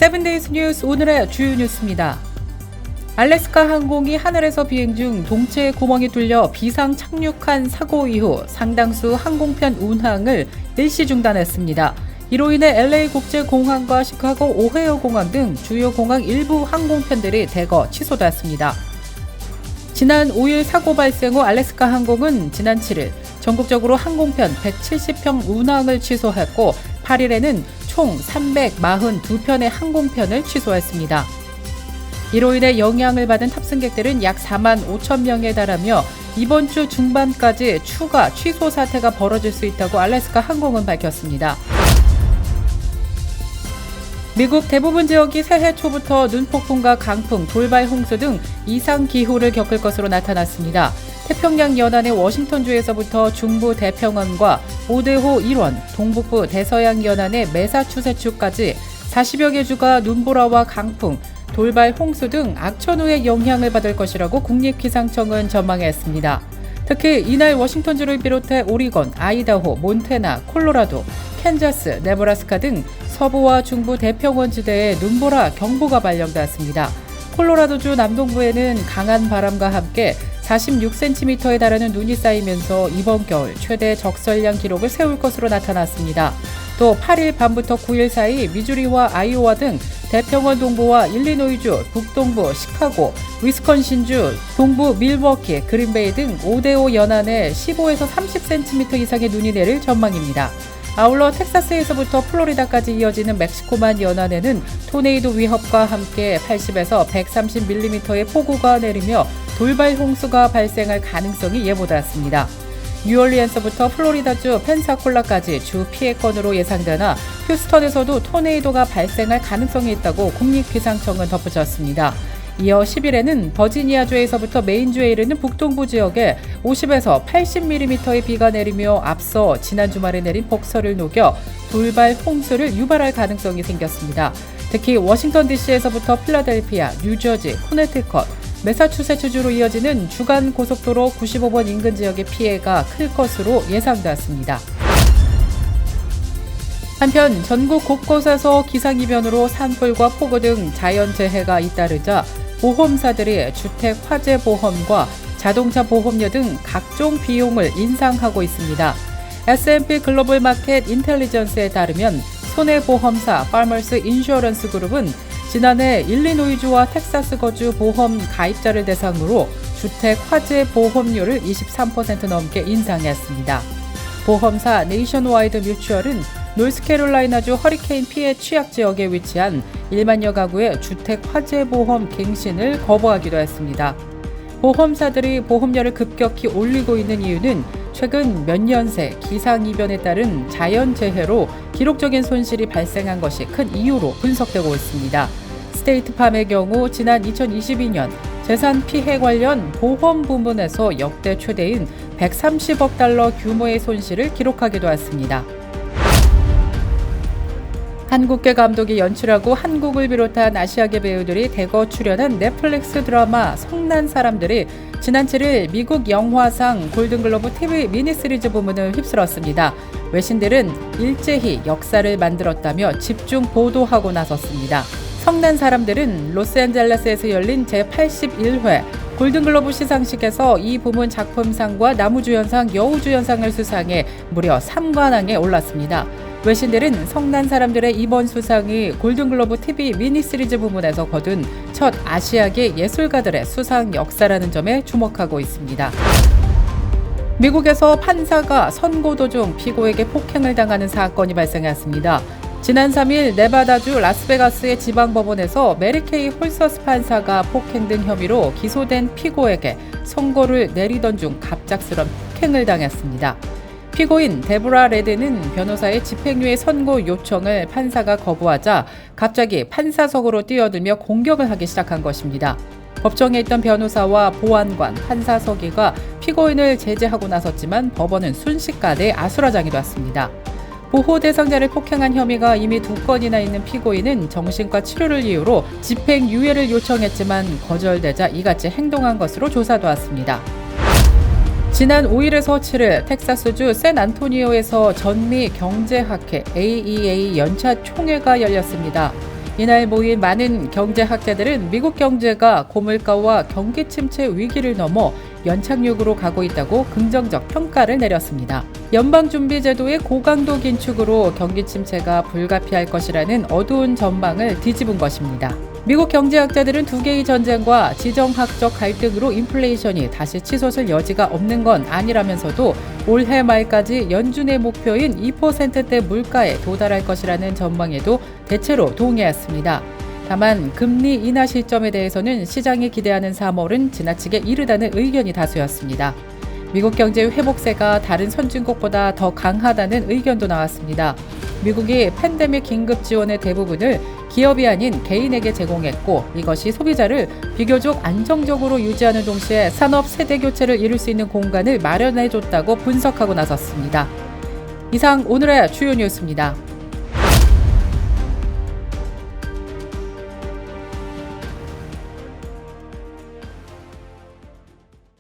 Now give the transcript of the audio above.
7데이즈 뉴스 오늘의 주요 뉴스입니다. 알래스카 항공이 하늘에서 비행 중 동체에 구멍이 뚫려 비상 착륙한 사고 이후 상당수 항공편 운항을 일시 중단했습니다. 이로 인해 LA 국제공항과 시카고 오헤어 공항 등 주요 공항 일부 항공편들이 대거 취소됐습니다. 지난 5일 사고 발생 후 알래스카 항공은 지난 7일 전국적으로 항공편 170편 운항을 취소했고 8일에는 총 342편의 항공편을 취소했습니다. 이로 인해 영향을 받은 탑승객들은 약 4만 5천 명에 달하며 이번 주 중반까지 추가 취소 사태가 벌어질 수 있다고 알래스카 항공은 밝혔습니다. 미국 대부분 지역이 새해 초부터 눈폭풍과 강풍, 돌발 홍수 등 이상 기후를 겪을 것으로 나타났습니다. 태평양 연안의 워싱턴주에서부터 중부 대평원과 오데호 일원, 동북부 대서양 연안의 매사추세츠까지 40여 개 주가 눈보라와 강풍, 돌발 홍수 등 악천후의 영향을 받을 것이라고 국립기상청은 전망했습니다. 특히 이날 워싱턴주를 비롯해 오리건, 아이다호, 몬태나, 콜로라도, 캔자스, 네브라스카 등 서부와 중부 대평원 지대에 눈보라 경보가 발령되었습니다. 콜로라도주 남동부에는 강한 바람과 함께 46cm에 달하는 눈이 쌓이면서 이번 겨울 최대 적설량 기록을 세울 것으로 나타났습니다. 또 8일 밤부터 9일 사이 미주리와 아이오와 등 대평원 동부와 일리노이주, 북동부, 시카고, 위스콘신주, 동부 밀워키, 그린베이 등 오데오 연안에 15에서 30cm 이상의 눈이 내릴 전망입니다. 아울러 텍사스에서부터 플로리다까지 이어지는 멕시코만 연안에는 토네이도 위협과 함께 80에서 130mm의 폭우가 내리며 돌발 홍수가 발생할 가능성이 예보되었습니다. 뉴올리언스부터 플로리다주 펜사콜라까지 주 피해권으로 예상되나 휴스턴에서도 토네이도가 발생할 가능성이 있다고 국립기상청은 덧붙였습니다. 이어 10일에는 버지니아주에서부터 메인주에 이르는 북동부 지역에 50에서 80mm의 비가 내리며 앞서 지난 주말에 내린 폭설을 녹여 돌발 홍수를 유발할 가능성이 생겼습니다. 특히 워싱턴 DC에서부터 필라델피아, 뉴저지, 코네티컷, 매사추세츠주로 이어지는 주간 고속도로 95번 인근 지역의 피해가 클 것으로 예상되었습니다. 한편 전국 곳곳에서 기상이변으로 산불과 폭우 등 자연재해가 잇따르자 보험사들이 주택 화재 보험과 자동차 보험료 등 각종 비용을 인상하고 있습니다. S&P 글로벌 마켓 인텔리전스에 따르면 손해보험사 파머스 인슈어런스 그룹은 지난해 일리노이주와 텍사스 거주 보험 가입자를 대상으로 주택 화재 보험료를 23% 넘게 인상했습니다. 보험사 네이션와이드 뮤추얼은 노스캐롤라이나주 허리케인 피해 취약 지역에 위치한 1만여 가구의 주택 화재 보험 갱신을 거부하기도 했습니다. 보험사들이 보험료를 급격히 올리고 있는 이유는 최근 몇 년 새 기상이변에 따른 자연재해로 기록적인 손실이 발생한 것이 큰 이유로 분석되고 있습니다. 스테이트팜의 경우 지난 2022년 재산 피해 관련 보험 부문에서 역대 최대인 130억 달러 규모의 손실을 기록하기도 했습니다. 한국계 감독이 연출하고 한국을 비롯한 아시아계 배우들이 대거 출연한 넷플릭스 드라마 성난 사람들이 지난 7일 미국 영화상 골든글로브 TV 미니시리즈 부문을 휩쓸었습니다. 외신들은 일제히 역사를 만들었다며 집중 보도하고 나섰습니다. 성난 사람들은 로스앤젤레스에서 열린 제81회 골든글로브 시상식에서 이 부문 작품상과 나무주연상, 여우주연상을 수상해 무려 3관왕에 올랐습니다. 외신들은 성난 사람들의 이번 수상이 골든글로브 TV 미니시리즈 부문에서 거둔 첫 아시아계 예술가들의 수상 역사라는 점에 주목하고 있습니다. 미국에서 판사가 선고 도중 피고에게 폭행을 당하는 사건이 발생했습니다. 지난 3일 네바다주 라스베가스의 지방법원에서 메리케이 홀서스 판사가 폭행 등 혐의로 기소된 피고에게 선고를 내리던 중 갑작스런 폭행을 당했습니다. 피고인 데보라 레드는 변호사의 집행유예 선고 요청을 판사가 거부하자 갑자기 판사석으로 뛰어들며 공격을 하기 시작한 것입니다. 법정에 있던 변호사와 보안관, 판사 서기가 피고인을 제재하고 나섰지만 법원은 순식간에 아수라장이 됐습니다. 보호 대상자를 폭행한 혐의가 이미 2건이나 있는 피고인은 정신과 치료를 이유로 집행유예를 요청했지만 거절되자 이같이 행동한 것으로 조사되었습니다. 지난 5일에서 7일 텍사스주 샌안토니오에서 전미 경제학회 AEA 연차 총회가 열렸습니다. 이날 모인 많은 경제학자들은 미국 경제가 고물가와 경기 침체 위기를 넘어 연착륙으로 가고 있다고 긍정적 평가를 내렸습니다. 연방준비제도의 고강도 긴축으로 경기 침체가 불가피할 것이라는 어두운 전망을 뒤집은 것입니다. 미국 경제학자들은 두 개의 전쟁과 지정학적 갈등으로 인플레이션이 다시 치솟을 여지가 없는 건 아니라면서도 올해 말까지 연준의 목표인 2%대 물가에 도달할 것이라는 전망에도 대체로 동의했습니다. 다만 금리 인하 시점에 대해서는 시장이 기대하는 3월은 지나치게 이르다는 의견이 다수였습니다. 미국 경제 회복세가 다른 선진국보다 더 강하다는 의견도 나왔습니다. 미국이 팬데믹 긴급 지원의 대부분을 기업이 아닌 개인에게 제공했고 이것이 소비자를 비교적 안정적으로 유지하는 동시에 산업 세대 교체를 이룰 수 있는 공간을 마련해줬다고 분석하고 나섰습니다. 이상 오늘의 주요 뉴스입니다.